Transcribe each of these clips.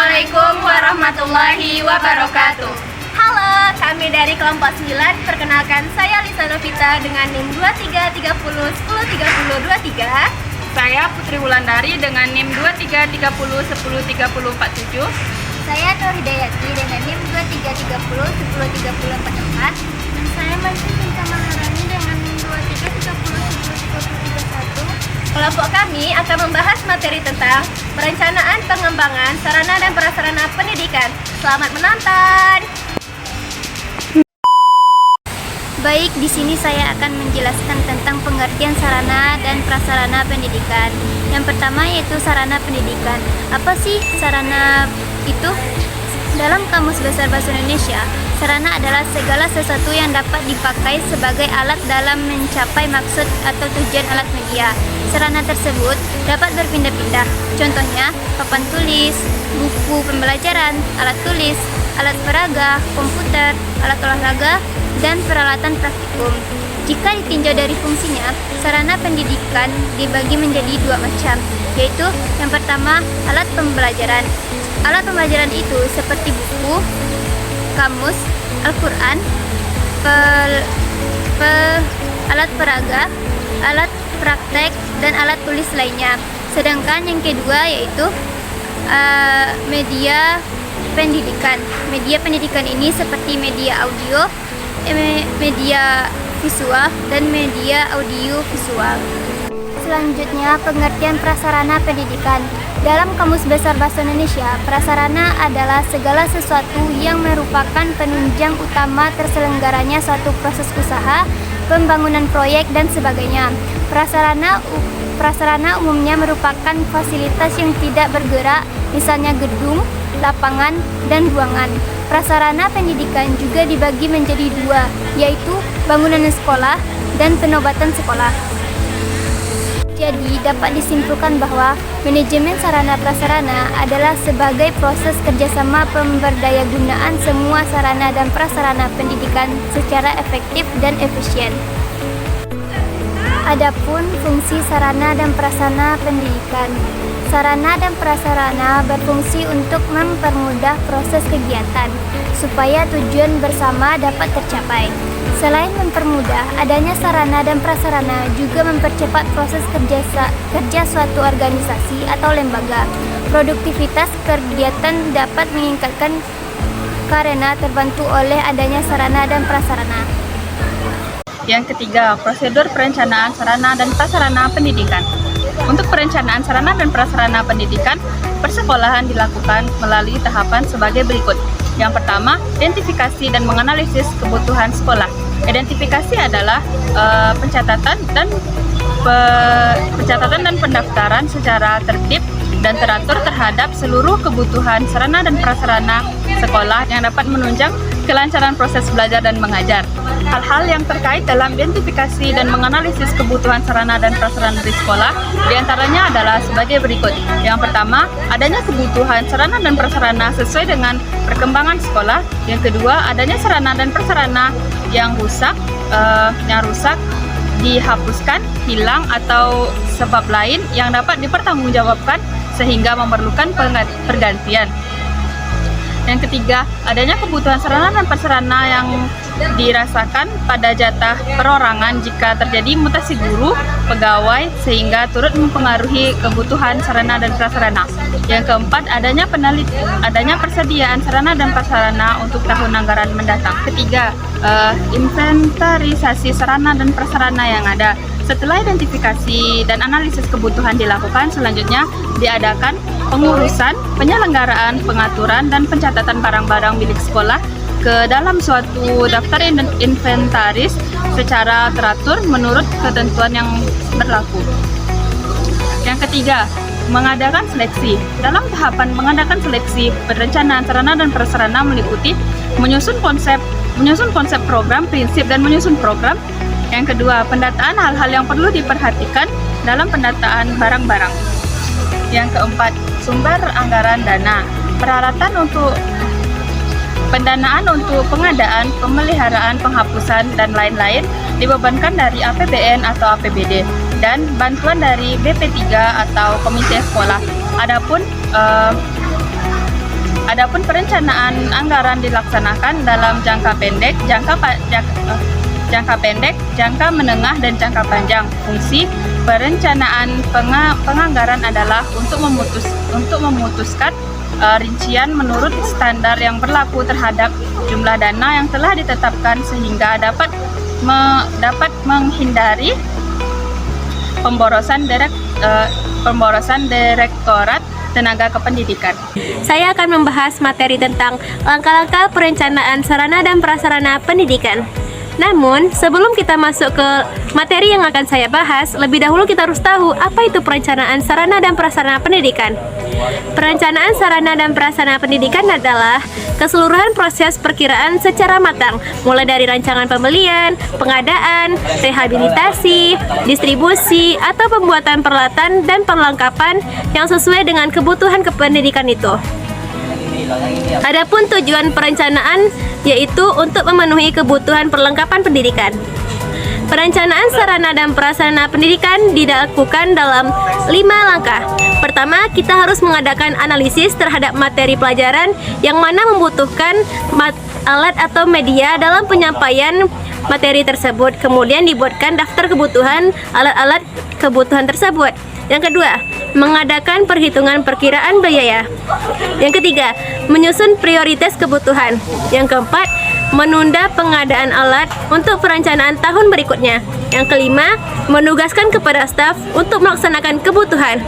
Assalamualaikum warahmatullahi wabarakatuh. Halo, kami dari kelompok 9. Perkenalkan, saya Lisa Novita dengan NIM 2330103023. Saya Putri Wulandari dengan NIM 2330103047. Saya Nur Hidayati dengan NIM 2330103044. Dan saya Masih Cinta Maharani dengan NIM 2330103031. Kelompok kami akan membahas materi tentang perencanaan pengembangan sarana dan prasarana pendidikan. Selamat menonton. Baik, di sini saya akan menjelaskan tentang pengertian sarana dan prasarana pendidikan. Yang pertama yaitu sarana pendidikan. Apa sih sarana itu? Dalam Kamus Besar Bahasa Indonesia, sarana adalah segala sesuatu yang dapat dipakai sebagai alat dalam mencapai maksud atau tujuan alat media. Sarana tersebut dapat berpindah-pindah. Contohnya, papan tulis, buku pembelajaran, alat tulis, alat peraga, komputer, alat olahraga, dan peralatan praktikum. Jika ditinjau dari fungsinya, sarana pendidikan dibagi menjadi dua macam, yaitu yang pertama, alat pembelajaran. Alat pembelajaran itu seperti buku, kamus, Al-Quran, alat peraga, alat praktek, dan alat tulis lainnya. Sedangkan yang kedua yaitu media pendidikan. Media pendidikan ini seperti media audio, media visual, dan media audio visual. Selanjutnya, pengertian prasarana pendidikan. Dalam Kamus Besar Bahasa Indonesia, prasarana adalah segala sesuatu yang merupakan penunjang utama terselenggaranya suatu proses usaha, pembangunan proyek, dan sebagainya. Prasarana umumnya merupakan fasilitas yang tidak bergerak, misalnya gedung, lapangan, dan ruangan. Prasarana pendidikan juga dibagi menjadi dua, yaitu bangunan sekolah dan penobatan sekolah. Jadi, dapat disimpulkan bahwa manajemen sarana prasarana adalah sebagai proses kerjasama pemberdayagunaan semua sarana dan prasarana pendidikan secara efektif dan efisien. Adapun fungsi sarana dan prasarana pendidikan. Sarana dan prasarana berfungsi untuk mempermudah proses kegiatan supaya tujuan bersama dapat tercapai. Selain mempermudah, adanya sarana dan prasarana juga mempercepat proses kerja suatu organisasi atau lembaga. Produktivitas kegiatan dapat meningkatkan karena terbantu oleh adanya sarana dan prasarana. Yang ketiga, prosedur perencanaan sarana dan prasarana pendidikan. Untuk perencanaan sarana dan prasarana pendidikan, persekolahan dilakukan melalui tahapan sebagai berikut. Yang pertama, identifikasi dan menganalisis kebutuhan sekolah. Identifikasi adalah pencatatan dan pendaftaran secara tertib dan teratur terhadap seluruh kebutuhan sarana dan prasarana sekolah yang dapat menunjang kelancaran proses belajar dan mengajar. Hal-hal yang terkait dalam identifikasi dan menganalisis kebutuhan sarana dan prasarana di sekolah diantaranya adalah sebagai berikut. Yang pertama, adanya kebutuhan sarana dan prasarana sesuai dengan perkembangan sekolah. Yang kedua, adanya sarana dan prasarana yang rusak dihapuskan, hilang, atau sebab lain yang dapat dipertanggungjawabkan sehingga memerlukan pergantian. Yang ketiga, adanya kebutuhan sarana dan prasarana yang dirasakan pada jatah perorangan jika terjadi mutasi guru, pegawai, sehingga turut mempengaruhi kebutuhan sarana dan prasarana. Yang keempat, adanya persediaan sarana dan prasarana untuk tahun anggaran mendatang. Ketiga, inventarisasi sarana dan prasarana yang ada. Setelah identifikasi dan analisis kebutuhan dilakukan, selanjutnya diadakan pengurusan, penyelenggaraan, pengaturan, dan pencatatan barang-barang milik sekolah ke dalam suatu daftar inventaris secara teratur menurut ketentuan yang berlaku. Yang ketiga, mengadakan seleksi. Dalam tahapan mengadakan seleksi, perencanaan sarana dan prasarana meliputi menyusun konsep program, prinsip, dan menyusun program. Yang kedua, pendataan hal-hal yang perlu diperhatikan dalam pendataan barang-barang. Yang keempat, sumber anggaran dana. Peralatan untuk pendanaan untuk pengadaan, pemeliharaan, penghapusan, dan lain-lain dibebankan dari APBN atau APBD dan bantuan dari BP3 atau komite sekolah. Adapun Adapun perencanaan anggaran dilaksanakan dalam jangka pendek, jangka menengah, dan jangka panjang. Fungsi perencanaan penganggaran adalah untuk memutuskan rincian menurut standar yang berlaku terhadap jumlah dana yang telah ditetapkan sehingga dapat menghindari pemborosan Direktorat Tenaga Kependidikan. Saya akan membahas materi tentang langkah-langkah perencanaan sarana dan prasarana pendidikan. Namun, sebelum kita masuk ke materi yang akan saya bahas, lebih dahulu kita harus tahu apa itu perencanaan sarana dan prasarana pendidikan. Perencanaan sarana dan prasarana pendidikan adalah keseluruhan proses perkiraan secara matang, mulai dari rancangan pembelian, pengadaan, rehabilitasi, distribusi, atau pembuatan peralatan dan perlengkapan yang sesuai dengan kebutuhan kependidikan itu. Adapun tujuan perencanaan yaitu untuk memenuhi kebutuhan perlengkapan pendidikan. Perencanaan sarana dan prasarana pendidikan dilakukan dalam 5 langkah. Pertama, kita harus mengadakan analisis terhadap materi pelajaran yang mana membutuhkan alat atau media dalam penyampaian materi tersebut. Kemudian dibuatkan daftar kebutuhan alat-alat kebutuhan tersebut. Yang kedua, mengadakan perhitungan perkiraan biaya. Yang ketiga, menyusun prioritas kebutuhan. Yang keempat, menunda pengadaan alat untuk perencanaan tahun berikutnya. Yang kelima, menugaskan kepada staf untuk melaksanakan kebutuhan.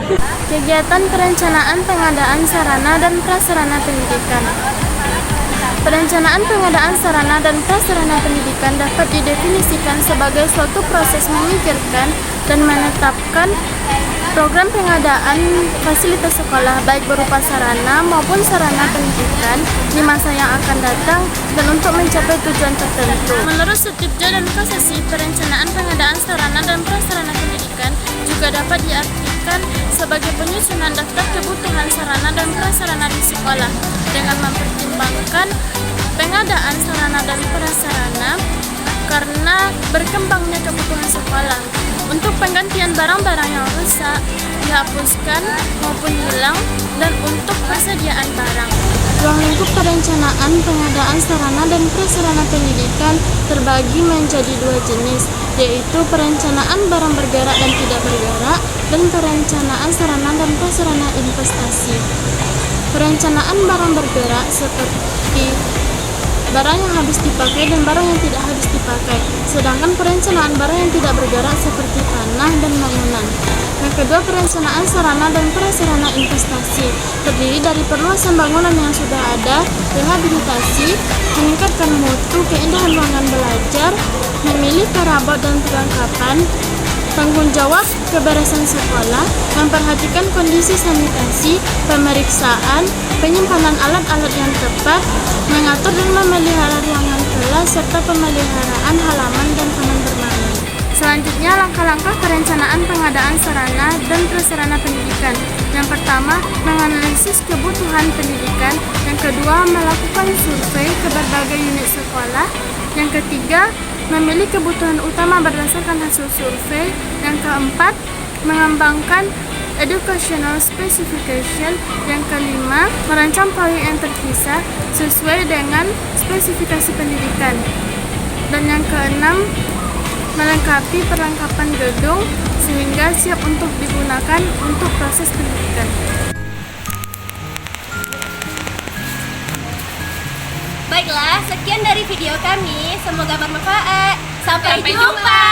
Kegiatan perencanaan pengadaan sarana dan prasarana pendidikan. Perencanaan pengadaan sarana dan prasarana pendidikan dapat didefinisikan sebagai suatu proses memikirkan dan menetapkan program pengadaan fasilitas sekolah baik berupa sarana maupun sarana pendidikan di masa yang akan datang dan untuk mencapai tujuan tertentu. Menurut Sutibja dan Kasasi, perencanaan pengadaan sarana dan prasarana pendidikan juga dapat diartikan sebagai penyusunan daftar kebutuhan sarana dan prasarana di sekolah dengan mempertimbangkan pengadaan sarana dan prasarana karena berkembangnya kebutuhan sekolah. Untuk penggantian barang-barang yang rusak, dihapuskan maupun hilang, dan untuk persediaan barang. Ruang lingkup perencanaan pengadaan sarana dan prasarana pendidikan terbagi menjadi 2 jenis, yaitu perencanaan barang bergerak dan tidak bergerak, dan perencanaan sarana dan prasarana investasi. Perencanaan barang bergerak seperti barang yang habis dipakai dan barang yang tidak habis dipakai, sedangkan perencanaan barang yang tidak bergerak seperti tanah dan bangunan. Yang kedua, perencanaan sarana dan prasarana investasi terdiri dari perluasan bangunan yang sudah ada, rehabilitasi, meningkatkan mutu keindahan ruangan belajar, memilih perabot dan perlengkapan, tanggung jawab kebersihan sekolah, memperhatikan kondisi sanitasi, pemeriksaan, penyimpanan alat-alat yang tepat, mengatur dan memelihara ruangan kelas, serta pemeliharaan halaman dan taman bermain. Selanjutnya, langkah-langkah perencanaan pengadaan sarana dan prasarana pendidikan. Yang pertama, menganalisis kebutuhan pendidikan. Yang kedua, melakukan survei ke berbagai unit sekolah. Yang ketiga, memilih kebutuhan utama berdasarkan hasil survei. Yang keempat, mengembangkan educational specification. Yang kelima, merancang proyek yang terpisah sesuai dengan spesifikasi pendidikan. Dan yang keenam, melengkapi perlengkapan gedung sehingga siap untuk digunakan untuk proses pendidikan. Baiklah, sekian dari video kami. Semoga bermanfaat. Sampai jumpa.